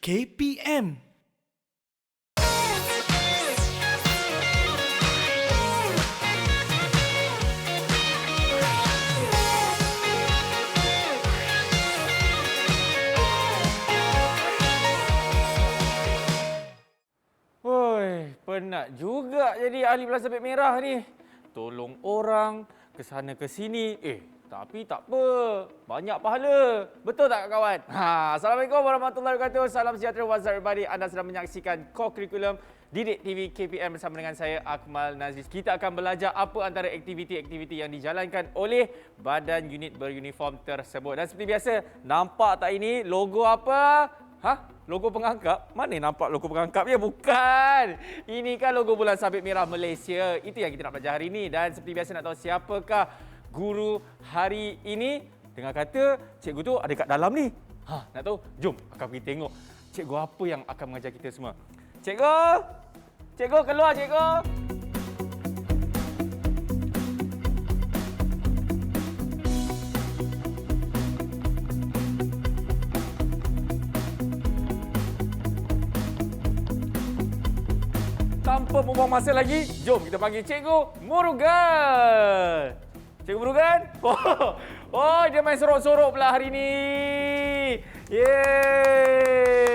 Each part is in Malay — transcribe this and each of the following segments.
KPM. Woi, penat juga jadi ahli belas sabit merah ni. Tolong orang ke sana ke sini. Tapi tak apa. Banyak pahala. Betul tak kawan? Assalamualaikum warahmatullahi wabarakatuh. Salam sejahtera, what's up everybody? Anda sedang menyaksikan Core Curriculum Didik TV KPM bersama dengan saya Akmal Nazis. Kita akan belajar apa antara aktiviti-aktiviti yang dijalankan oleh badan unit beruniform tersebut. Dan seperti biasa, nampak tak ini logo apa? Logo pengangkap? Mana nampak logo pengangkap? Ya, bukan. Ini kan logo Bulan Sabit Merah Malaysia. Itu yang kita nak belajar hari ini. Dan seperti biasa nak tahu siapakah guru hari ini? Dengar kata cikgu tu ada kat dalam ni. Nak tahu? Jom akan pergi tengok cikgu apa yang akan mengajar kita semua. Cikgu! Cikgu keluar cikgu! Tanpa membuang masa lagi, jom kita panggil Cikgu Murugan. Cikgu Murugan? Dia main sorok-sorok pula hari ni. Yeay!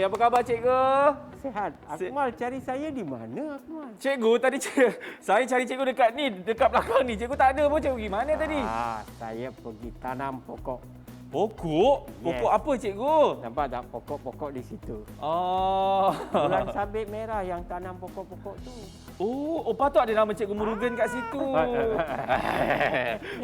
Apa khabar Cikgu? Sihat. Akmal cari saya di mana Akmal? Cikgu, tadi saya cari cikgu dekat ni, dekat belakang ni. Cikgu tak ada pun. Cikgu pergi mana tadi? Saya pergi tanam pokok. Pokok? Pokok apa cikgu? Nampak tak pokok-pokok di situ? Bulan Bulan Sabit Merah yang tanam pokok-pokok tu. Patut ada nama Cikgu Murugan kat situ.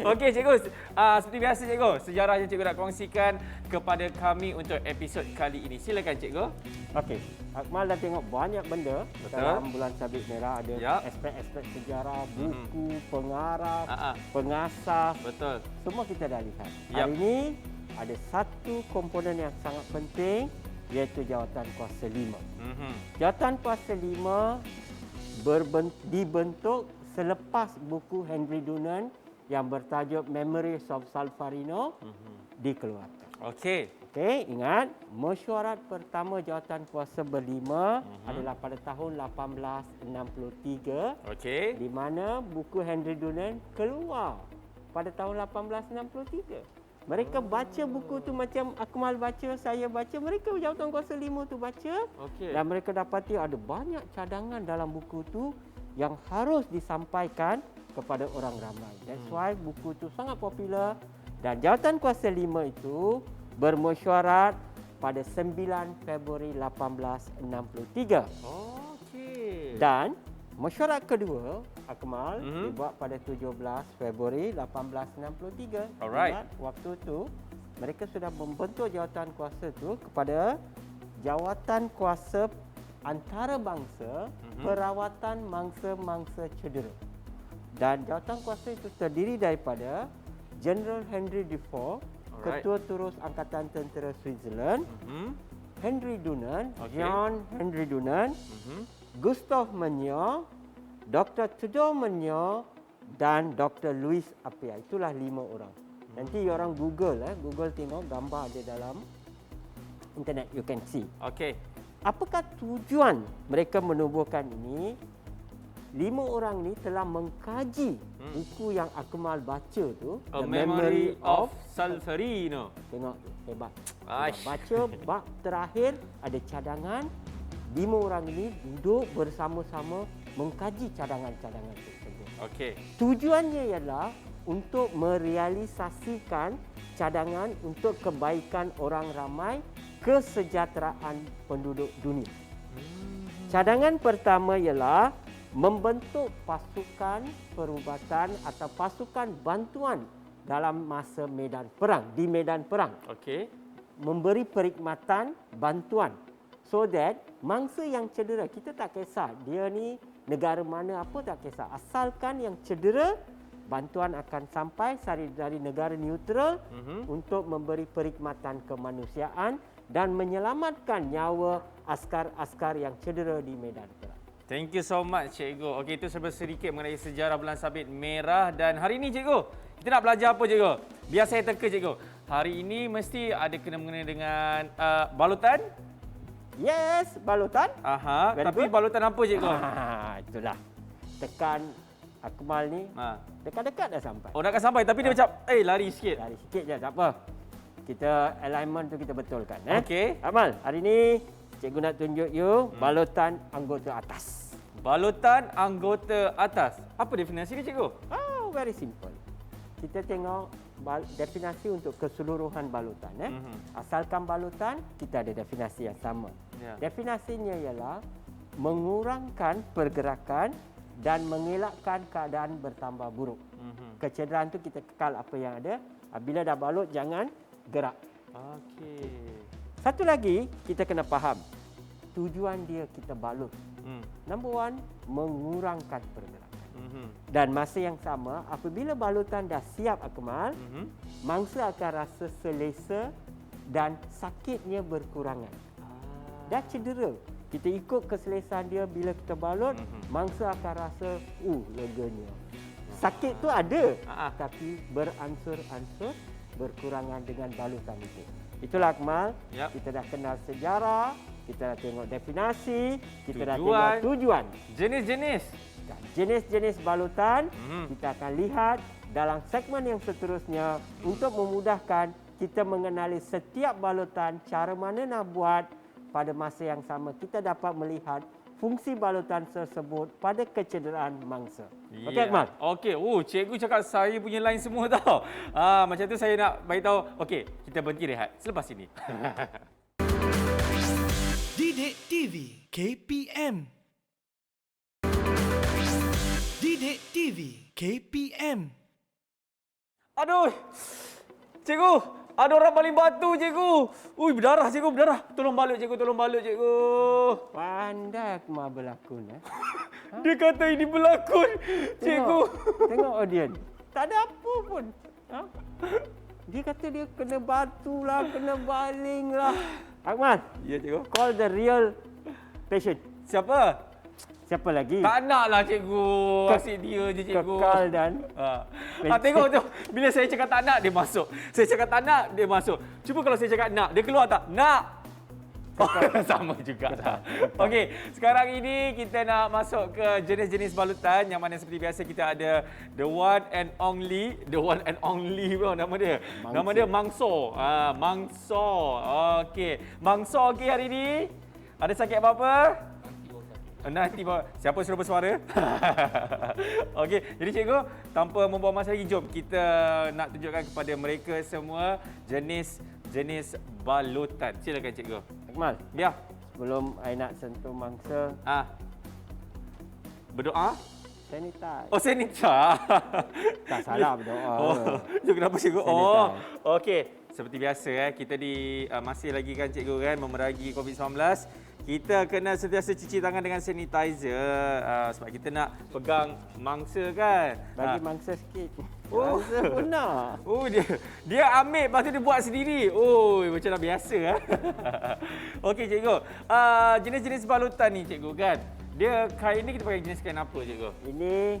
Okey cikgu, seperti biasa cikgu, sejarah yang cikgu nak kongsikan kepada kami untuk episod kali ini. Silakan cikgu. Okey, Akmal dah tengok banyak benda dalam Bulan Sabit Merah. Ada aspek-aspek sejarah, buku, pengarah, pengasas. Betul. Semua kita dah lihat. Hari ini ada satu komponen yang sangat penting, iaitu Jawatan Kuasa 5. Jawatan Kuasa 5 dibentuk selepas buku Henry Dunant yang bertajuk Memories of Solferino dikeluarkan. Okey, ingat, mesyuarat pertama Jawatan Kuasa berlima adalah pada tahun 1863. Okey. Di mana buku Henry Dunant keluar pada tahun 1863. Mereka baca buku tu macam Akmal baca, saya baca, mereka Jawatan Kuasa 5 tu baca. Dan mereka dapati ada banyak cadangan dalam buku tu yang harus disampaikan kepada orang ramai. That's why buku tu sangat popular. Dan Jawatan Kuasa 5 itu bermesyuarat pada 9 Februari 1863. Dan mesyuarat kedua, Akmal, dibuat pada 17 Februari 1863. Ingat, waktu tu mereka sudah membentuk jawatan kuasa tu kepada Jawatan Kuasa Antarabangsa Perawatan Mangsa-Mangsa Cedera. Dan jawatan kuasa itu terdiri daripada General Henry Dufour, Ketua Terus Angkatan Tentera Switzerland, Henry Dunant, John Henry Dunant, Gustav Meunier, Dr. Theodore Meunier dan Dr. Louis Appia. Itulah 5 orang. Nanti orang Google tengok gambar ada dalam internet, you can see. Apakah tujuan mereka menubuhkan ini? 5 orang ni telah mengkaji buku yang Akmal baca tu, A Memory of Solferino. Tengok, hebat. Baca bab terakhir ada cadangan. 5 orang ini duduk bersama-sama mengkaji cadangan-cadangan tersebut. Tujuannya ialah untuk merealisasikan cadangan untuk kebaikan orang ramai, kesejahteraan penduduk dunia. Cadangan pertama ialah membentuk pasukan perubatan atau pasukan bantuan dalam masa medan perang, di medan perang. Memberi perkhidmatan bantuan so that mangsa yang cedera, kita tak kisah dia ni negara mana apa, tak kisah, asalkan yang cedera, bantuan akan sampai dari negara neutral untuk memberi perkhidmatan kemanusiaan dan menyelamatkan nyawa askar-askar yang cedera di medan perang. Thank you so much cikgu. Itu sedikit mengenai sejarah Bulan Sabit Merah. Dan hari ini cikgu, kita nak belajar apa cikgu? Biar saya teka cikgu. hari ini mesti ada kena-mengena dengan balutan. Yes, balutan. Aha, Very tapi good. balutan apa cikgu? Itulah. Tekan Akmal ni dekat-dekat dah sampai. Oh, nak sampai tapi dia macam lari sikit. Lari sikit je, tak apa. Kita alignment tu kita betulkan. Okey. Akmal, hari ni cikgu nak tunjuk you balutan anggota atas. Balutan anggota atas. Apa definisi dia cikgu? Oh, very simple. Kita tengok definasi untuk keseluruhan balutan. Asalkan balutan, kita ada definisi yang sama. Definisinya ialah mengurangkan pergerakan dan mengelakkan keadaan bertambah buruk. Kecederaan tu kita kekal apa yang ada. Bila dah balut, jangan gerak. Okey. Satu lagi, kita kena faham tujuan dia kita balut. Number one, mengurangkan pergerakan. Dan masa yang sama, apabila balutan dah siap Akmal, mangsa akan rasa selesa dan sakitnya berkurangan. Dah cedera. Kita ikut keselesaan dia bila kita balut, mangsa akan rasa, leganya. Sakit tu ada, tapi beransur-ansur berkurangan dengan balutan itu. Itulah Akmal, kita dah kenal sejarah, kita dah tengok definisi, kita dah tengok tujuan. Jenis-jenis. Dan jenis-jenis balutan, kita akan lihat dalam segmen yang seterusnya untuk memudahkan kita mengenali setiap balutan, cara mana nak buat pada masa yang sama. Kita dapat melihat fungsi balutan tersebut pada kecederaan mangsa. Okey Akmal? Okey. Cikgu cakap saya punya line semua tau. Macam tu saya nak bagi tahu. Okey, kita berhenti rehat selepas ini. Didik TV KPM. Didik TV KPM. Aduh. Cikgu, ada orang baling batu cikgu. Berdarah cikgu, berdarah. Tolong balut cikgu, tolong balut cikgu. Pandai Akmal berlakon. Dia kata ini berlakon. Cikgu. Tengok audien. Tak ada apa pun. Dia kata dia kena batu lah, kena baling lah. Akmal. Ya cikgu. Call the real patient. Siapa? Siapa lagi? Tak nak lah cikgu. Asyik dia je cikgu. Kekal dan tengok tu. Bila saya cakap tak nak, dia masuk. Saya cakap tak nak, dia masuk. Cuba kalau saya cakap nak, dia keluar tak? Nak. Sama juga. Okey, sekarang ini kita nak masuk ke jenis-jenis balutan yang mana seperti biasa kita ada the one and only bro, nama dia. Nama dia Mangso. Mangso. Okey. Mangso okey hari ini? Ada sakit apa-apa? Nanti siapa suruh bersuara? Okey, jadi cikgu, tanpa membuang masa lagi, jom kita nak tunjukkan kepada mereka semua jenis balutan. Silakan cikgu. Akmal. Ya. Sebelum I nak sentuh mangsa, berdoa? sanitize. Oh, sanitize. Tak salah berdoa. Kenapa cikgu? Sanitize. Okey. Seperti biasa kita masih lagi kan cikgu kan memerangi COVID-19. Kita kena sentiasa cuci tangan dengan sanitizer sebab kita nak pegang mangsa kan. Bagi mangsa sikit. Mangsa pun nak. Dia ambil lepas tu dia buat sendiri. Macam dah biasa. Okey cikgu. Jenis-jenis balutan ni cikgu kan. Dia kain ni kita pakai jenis kain apa cikgu? Ini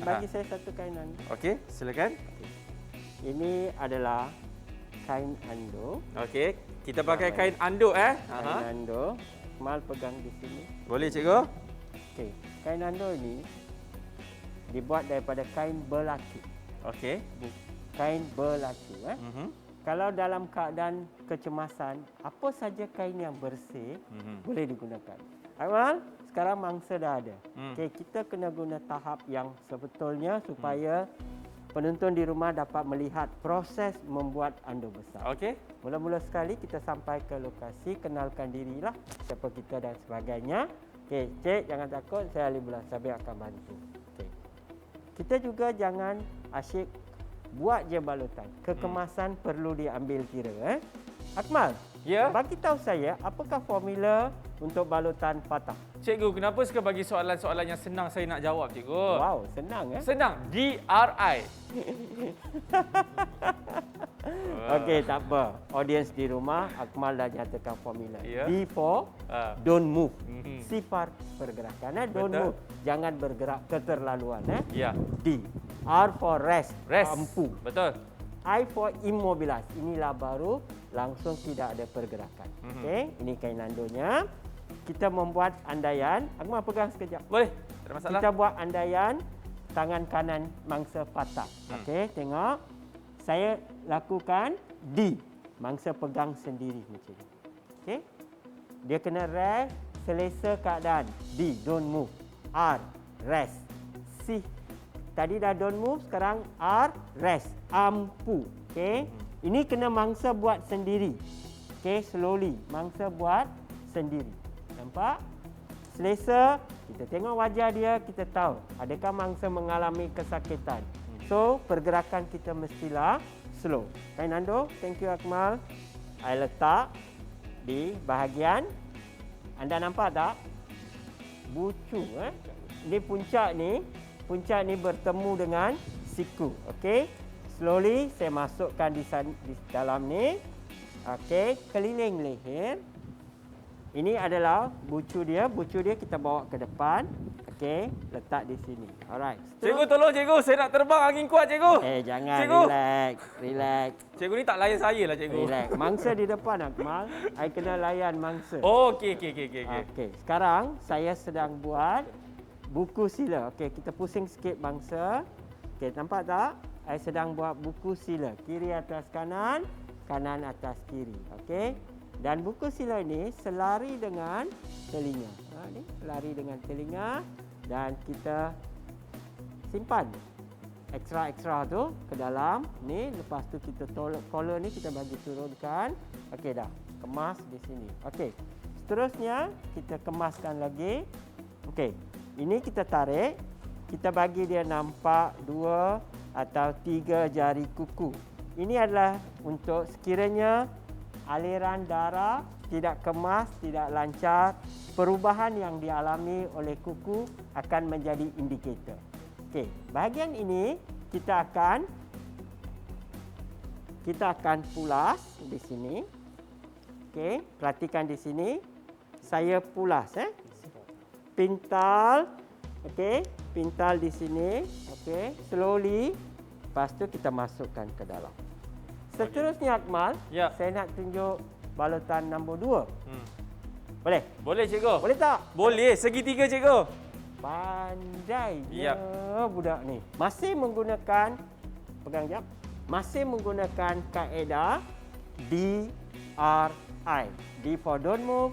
bagi saya satu kainan. Okey, silakan. Ini adalah kain ando. Okey, kita pakai kain anduk Kain ando. Akmal pegang di sini. Boleh cikgu? Okey, kain ando ini dibuat daripada kain berlacu. Okey. Kain berlacu. Kalau dalam keadaan kecemasan, apa saja kain yang bersih boleh digunakan. Akmal, sekarang mangsa dah ada. Okey, kita kena guna tahap yang sebetulnya supaya penonton di rumah dapat melihat proses membuat ando besar. Okey. Mula-mula sekali kita sampai ke lokasi, kenalkan dirilah siapa kita dan sebagainya. Okey, cik jangan takut, saya Ali Bulan Sabir akan bantu. Okey. Kita juga jangan asyik buat je balutan. Kekemasan perlu diambil kira. Akmal, Ya. bagi tahu saya apakah formula untuk balutan patah? Cikgu, kenapa suka bagi soalan-soalan yang senang saya nak jawab cikgu? Wow, senang Senang. DRI. Okey, tak apa. Audience di rumah, Akmal dah nyatakan formula. Ya. D for don't move. Mhm. C for pergerakan. Don't Betul. move. Jangan bergerak keterlaluan. Ya. D. R for rest. Rest. Mampu. Betul. I for immobilize. Inilah baru langsung tidak ada pergerakan. Okey, ini kain nandonya. Kita membuat andaian. Akmal pegang sekejap. Boleh, tak ada masalah. Kita buat andaian tangan kanan mangsa patah. Okey, tengok. Saya lakukan D. Mangsa pegang sendiri macam ni. Okey. Dia kena rest, selesa keadaan. D, don't move. R, rest. C, tadi dah don't move, sekarang R, rest. Ampu. Okey. Ini kena mangsa buat sendiri. Okey, slowly. Mangsa buat sendiri. Nampak? Selesa, kita tengok wajah dia, kita tahu adakah mangsa mengalami kesakitan. So, pergerakan kita mestilah slow. Kain Nando, thank you Akmal. I letak di bahagian, anda nampak tak? Bucu. Ini puncak ni bertemu dengan siku. Okey. Slowly saya masukkan di dalam ni. Okey, keliling leher. Ini adalah bucu dia. Bucu dia kita bawa ke depan. Okey, letak di sini. Alright. Cikgu tolong cikgu, saya nak terbang angin kuat cikgu. Jangan, cikgu. Relax. Cikgu ni tak layan saya lah cikgu. Relax. Mangsa di depan Akmal. I kena layan mangsa. Oh, okey. Okey, sekarang saya sedang buat buku sila. Okey, kita pusing sikit mangsa. Okey, nampak tak? I sedang buat buku sila. Kiri atas kanan, kanan atas kiri. Okey. Dan buku sila ini selari dengan telinga. Ni selari dengan telinga dan kita simpan ekstra tu ke dalam ni. Lepas tu kita collar ni kita bagi turunkan. Okey dah. Kemas di sini. Okey. Seterusnya kita kemaskan lagi. Okey. Ini kita tarik. Kita bagi dia nampak 2 atau 3 jari kuku. Ini adalah untuk sekiranya aliran darah tidak kemas, tidak lancar, perubahan yang dialami oleh kuku akan menjadi indikator. Okey, bahagian ini kita akan pulas di sini. Okey, perhatikan di sini. Saya pulas Pintal. Okey, pintal di sini. Okey, slowly. Lepas tu kita masukkan ke dalam. Seterusnya Akmal, saya nak tunjuk balutan nombor 2. Boleh? Boleh cikgu. Boleh tak? Boleh, segitiga cikgu. Pandai dia budak ni. Masih menggunakan, pegang jap. Masih menggunakan kaedah D, R, I. D for don't move,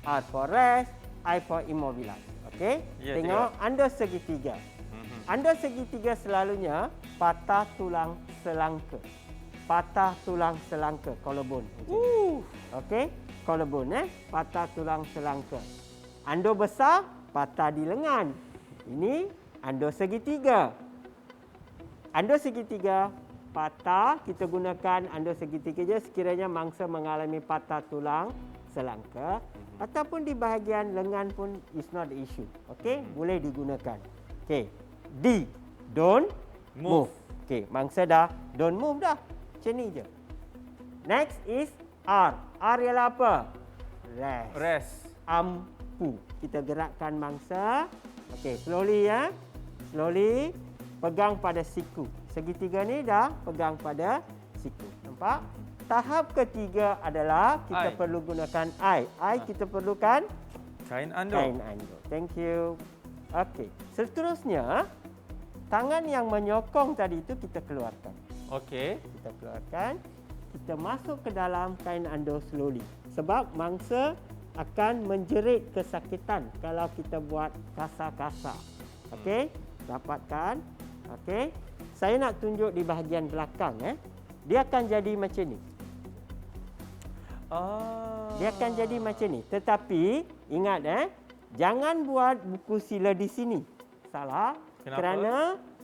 R for rest, I for immobilize. Okey? Tengok, anda segitiga. Anda segitiga selalunya patah tulang selangka. Patah tulang selangka, collarbone. Okey, collarbone patah tulang selangka. Ando besar, patah di lengan. Ini ando segitiga. Ando segitiga patah, kita gunakan ando segitiga je sekiranya mangsa mengalami patah tulang selangka ataupun di bahagian lengan pun is not the issue. Okey, boleh digunakan. Okey. D, don't move. Okey, mangsa dah don't move dah. Macam ni je. Next is R. R ialah apa? Rest. Ampu. Kita gerakkan mangsa. Okey, slowly ya. Slowly. Pegang pada siku. Segitiga ni dah pegang pada siku. Nampak? Tahap ketiga adalah kita perlu gunakan I. I kita perlukan kain ando. Kain ando. Thank you. Okey. Seterusnya, tangan yang menyokong tadi itu kita keluarkan. Okey. Kita keluarkan. Kita masuk ke dalam kain ando slowly. Sebab mangsa akan menjerit kesakitan kalau kita buat kasar-kasar. Okey? Dapatkan. Okey? Saya nak tunjuk di bahagian belakang. Dia akan jadi macam ni. Dia akan jadi macam ni. Tetapi, ingat jangan buat buku sila di sini. Salah. Kenapa? Kerana,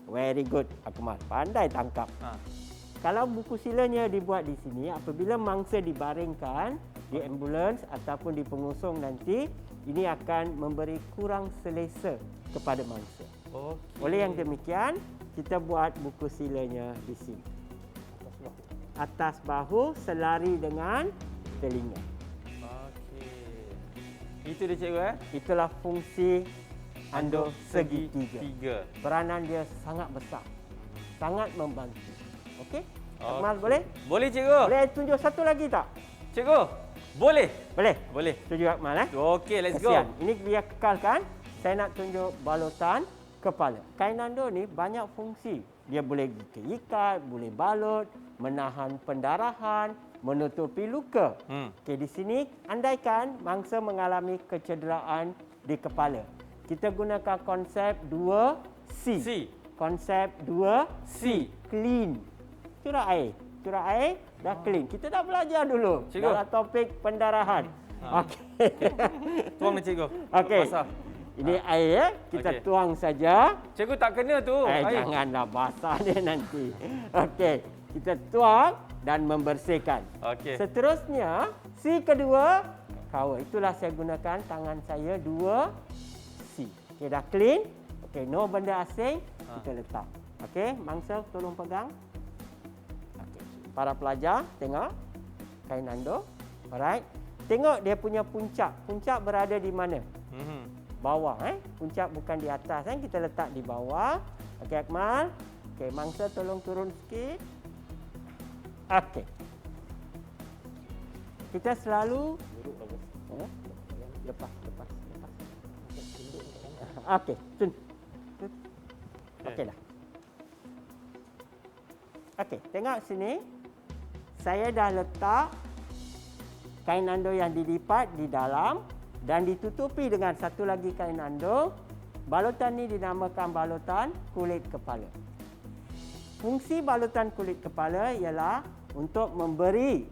very good, Akmal. Pandai tangkap. Kalau buku silanya dibuat di sini, apabila mangsa dibaringkan di ambulans ataupun di pengusung nanti, ini akan memberi kurang selesa kepada mangsa. Okey. Oleh yang demikian, kita buat buku silanya di sini. Atas bahu selari dengan telinga. Okey. Itu dia cikgu Itulah fungsi ando segitiga. Tiga. Peranan dia sangat besar. Sangat membantu. Okey? Akmal boleh? Boleh cikgu. Boleh tunjuk satu lagi tak? Cikgu, boleh. Boleh. Boleh. Tunjuk Akmal Okey, let's go. Kasihan. Ini biar kekalkan. Saya nak tunjuk balutan kepala. Kain nando ni banyak fungsi. Dia boleh ikat, boleh balut, menahan pendarahan, menutupi luka. Okey, di sini andaikan mangsa mengalami kecederaan di kepala. Kita gunakan konsep 2C. C. Konsep 2C. C. Clean. Curah air. Curah air dah clean. Kita dah belajar dulu Cikgu. dalam topik pendarahan. Okey. Tuang ni cikgu. Okey. Basah. Ini air ya. Kita Okey. tuang saja. Cikgu tak kena tu. air. Janganlah basah dia nanti. Okey. Kita tuang dan membersihkan. Okey. Seterusnya, C kedua, cover. Itulah saya gunakan tangan saya 2C. Okey, dah clean. Okey, no benda asing, kita letak. Okey, mangsa tolong pegang. Okey. Para pelajar, tengok kain nando. Alright. Tengok dia punya puncak. Puncak berada di mana? Bawah puncak bukan di atas kita letak di bawah. Okey Akmal. Okey, mangsa tolong turun sikit. Okey. Kita selalu lepas. Okey, tun. Okey dah. Okey, tengok sini. Saya dah letak kain nando yang dilipat di dalam dan ditutupi dengan satu lagi kain nando. Balutan ini dinamakan balutan kulit kepala. Fungsi balutan kulit kepala ialah untuk memberi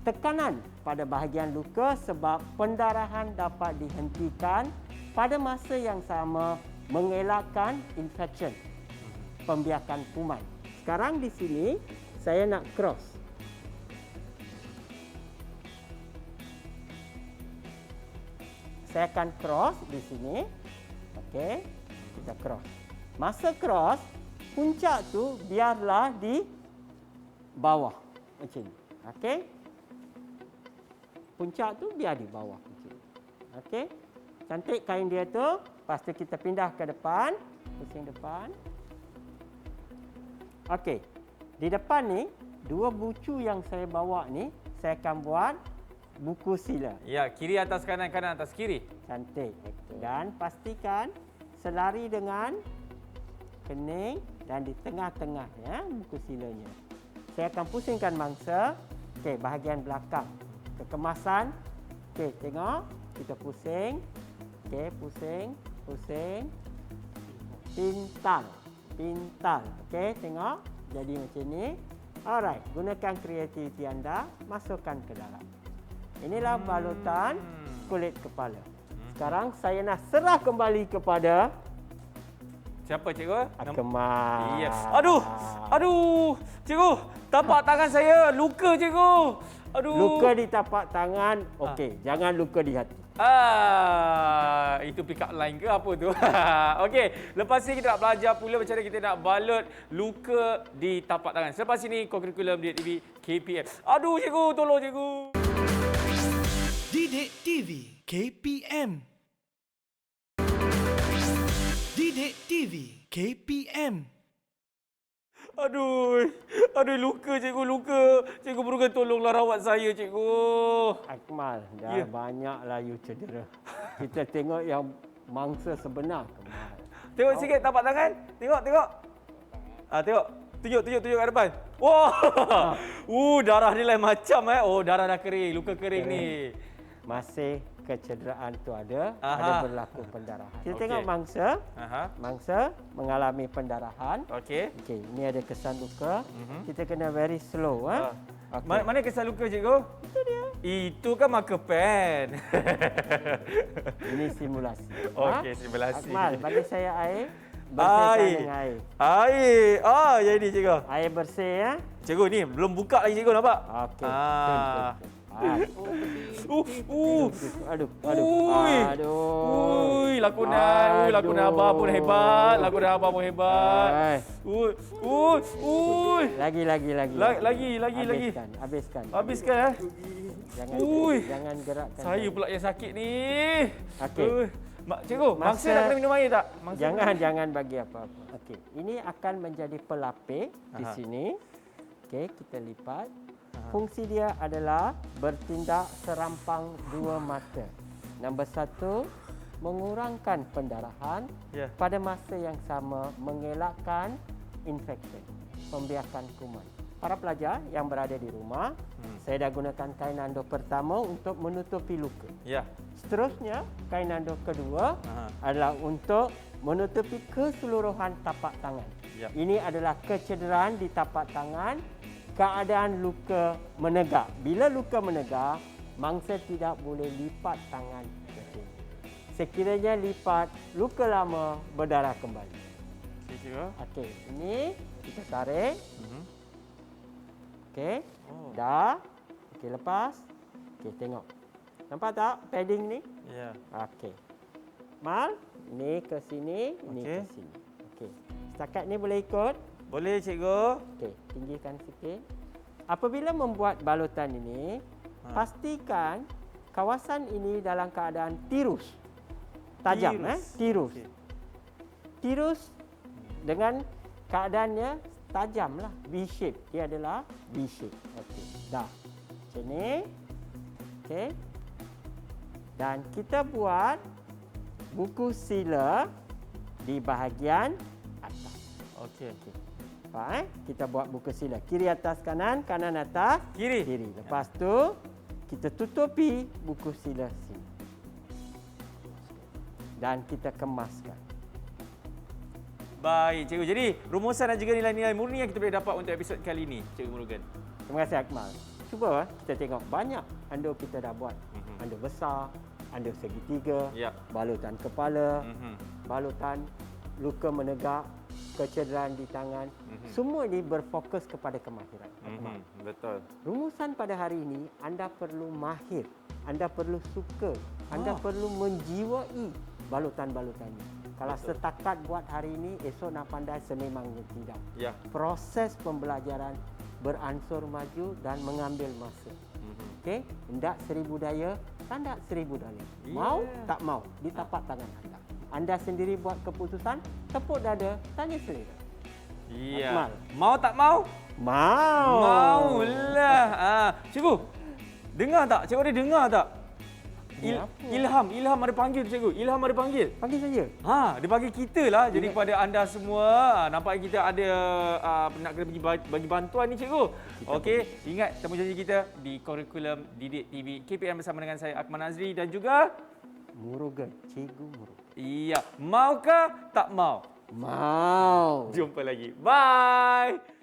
tekanan pada bahagian luka sebab pendarahan dapat dihentikan pada masa yang sama mengelakkan infection, pembiakan kuman. Sekarang di sini saya nak cross. Saya akan cross di sini. Okey, kita cross. Masa cross, puncak tu biarlah di bawah macam ni. Okey. Puncak tu biar di bawah macam ni. Okey. Cantik kain dia tu. Lepas tu kita pindah ke depan. Pusing depan. Okey. Di depan ni, dua bucu yang saya bawa ni, saya akan buat buku sila. Ya, kiri atas kanan, kanan atas kiri. Cantik. Dan pastikan selari dengan kening dan di tengah-tengah ya buku silanya. Saya akan pusingkan mangsa. Okey, bahagian belakang. Kekemasan. Okey, tengok. Kita pusing. Okey, pusing. Pintal. Okey, tengok. Jadi macam ni. Alright, gunakan kreativiti anda, masukkan ke dalam. Inilah balutan kulit kepala. Sekarang saya nak serah kembali kepada Siapa cikgu? Akmal. Yes. Aduh, cikgu, tapak tangan saya luka cikgu. Aduh. Luka di tapak tangan, okey. Jangan luka di hati. Itu pick up line ke apa tu? Okey, lepas ni kita nak belajar pula macam mana kita nak balut luka di tapak tangan. Selepas ini, Kokurikulum Didik TV KPM. Aduh cikgu, tolong cikgu. Didik TV KPM. Didik TV KPM. Aduh, luka cikgu, luka. Cikgu Murugan tolonglah rawat saya cikgu. Akmal, dah banyaklah you cedera. Kita tengok yang mangsa sebenar, Akmal. Tengok sikit tapak tangan. Tengok. Tengok. Tunjuk kat depan. Wah. Darah ni lain macam Oh, darah dah kering, luka kering ni. Masih kecederaan tu ada berlaku pendarahan. Kita Okey. tengok mangsa. Mangsa mengalami pendarahan. Okey. Okey, ini ada kesan luka. Kita kena very slow. Okay. Mana kesan luka cikgu? Itu dia. Itu kan marker pen. Ini simulasi. Okey, simulasi. Akmal, bagi saya air. Bersihkan dengan air. Air. Jadi cikgu. Air bersih ya. Cikgu ni belum buka lagi cikgu nampak? Okey. Aduh. Lakonan abang pun hebat. Lagi. Habiskan. Jangan gerakkan. Saya pula yang sakit ni. Okey. Cikgu, mangsa nak kena minum air tak? Jangan bagi apa-apa. Okey, ini akan menjadi pelapis di sini. Okey, kita lipat. Fungsi dia adalah bertindak serampang dua mata. Nombor satu, mengurangkan pendarahan. Ya. Pada masa yang sama, mengelakkan infeksi, pembiakan kuman. Para pelajar yang berada di rumah, saya dah gunakan kain nando pertama untuk menutupi luka. Ya. Seterusnya, kain nando kedua adalah untuk menutupi keseluruhan tapak tangan. Ya. Ini adalah kecederaan di tapak tangan, keadaan luka menegak. Bila luka menegak, mangsa tidak boleh lipat tangan ke sini. Sekiranya lipat, luka lama berdarah kembali. Okey, cikgu. Okey, ini kita tarik. Okey, Oh. dah. Okey, lepas. Okey, tengok. Nampak tak padding ni? Ya. Okey. Mal, ini ke sini, ini Okey. ke sini. Okey. Setakat ni boleh ikut? Boleh, cikgu. Okey, tinggikan sikit. Apabila membuat balutan ini, pastikan kawasan ini dalam keadaan tirus. Tajam, tirus. Okey. Tirus dengan keadaannya tajam lah, B-shape. Dia adalah B-shape. Okey, dah. Macam ni. Okey. Dan kita buat buku sila di bahagian atas. Okey. Faham? Kita buat buku sila. Kiri atas kanan, kanan atas Kiri. kiri. Lepas tu kita tutupi buku sila sini. Dan kita kemaskan. Baik, cikgu. Jadi, rumusan dan juga nilai-nilai murni yang kita boleh dapat untuk episod kali ini, Cikgu Murugan. Terima kasih Akmal. Cuba kita tengok banyak ando kita dah buat. Ando besar, ando segitiga, Ya. balutan kepala, Mhm. balutan luka menegak, kecederaan di tangan. Semua ini berfokus kepada kemahiran. Akmal. Betul. Rumusan pada hari ini anda perlu mahir, anda perlu suka, anda perlu menjiwai balutan-balutan ini. Kalau setakat buat hari ini, esok nak pandai sememangnya tidak. Ya. Proses pembelajaran beransur maju dan mengambil masa. Okey, hendak 1000 daya, tak 1000 daya. Mau tak mau di tapak tangan anda. Anda sendiri buat keputusan, tepuk dada, tanya selera. Iya. Akmal. Mau tak mau? Mau. Maulah. Cikgu, dengar tak? Cikgu ada dengar tak? Ilham ada panggil tu, cikgu. Ilham ada panggil. Panggil saja. Dia panggil kita lah. Jadi kepada anda semua, nampaknya kita ada nak kena bagi bantuan ni, cikgu. Okey, ingat temu janji kita di kurikulum Didik TV KPM bersama dengan saya Akmal Nazri dan juga Murugan, Cikgu Murugan. iya, maukah tak mau? Mau. Jumpa lagi. Bye.